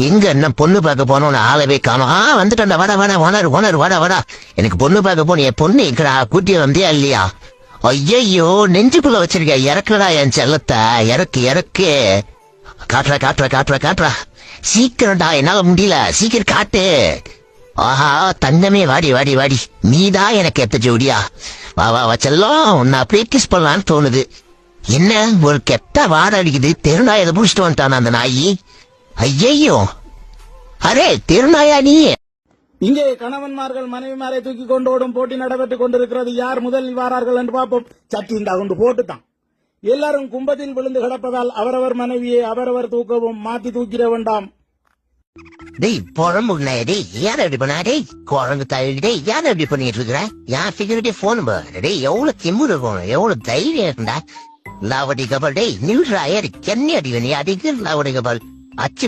எங்க என்ன பொண்ணு பார்க்க போனோம்னு ஆளவே காணோம். வந்துட்டா வாடா வாடா ஓனர் ஓனர் வாடா வாடா. எனக்கு பொண்ணு பார்க்க போன என் பொண்ணு எங்கடா கூட்டிய வந்தியா இல்லையா? ஐயோ நெஞ்சுக்குள்ள வச்சிருக்க இறக்குடா என் செல்லத்தை. இறக்கு இறக்கு. காட்டுறா காட்டுறா காட்டுறா காட்டுறா. சீக்கிரம்டா என்னால முடியல. சீக்கிரம் காட்டு. ஆஹா தங்கமே வாடி வாடி வாடி. நீதான் எனக்கு எத்த ஜோடியா. வா வா வா செல்லம். நான் அப்படியே கிஸ் பண்ணலான்னு தோணுது. என்ன ஒரு கெட்ட வாட அடிக்குது. தெருநாய் எதை புடிச்சிட்டு வந்துட்டான் அந்த நாயி. ஐயோ அரே தெருநாயா நீ? இங்கே கணவன்மார்கள் மனைவிமாரை தூக்கி கொண்டு ஓடும் போட்டி நடைபெற்றுக் கொண்டிருக்கிறது. யார் முதலில் வாரார்கள் என்று பார்ப்போம். சட்டி இந்த கொண்டு போட்டுத்தான். எல்லாரும் கும்பத்தில் விழுந்து கிடப்பதால் அவரவர் மனைவியை அவரவர் தூக்கவும். மாத்தி தூக்கிட வேண்டாம். டேய் புறம்புண்ணே. டேய் யார் எப்படி பண்ணா? டேய் குரங்கு தள்ளி. டேய் யார் எப்படி பண்ணிட்டு இருக்கிற? யார் ஃபிகர்டே போன் டேய் எவ்வளவு திமுரு இருக்கணும். எவ்வளவு தைரியம் இருந்தா. லாவடி கபல். டேய் நியூட்ரா ஏறி கென்னி அடி வேணி அடிக்கு லாவடி கபல் அச்சு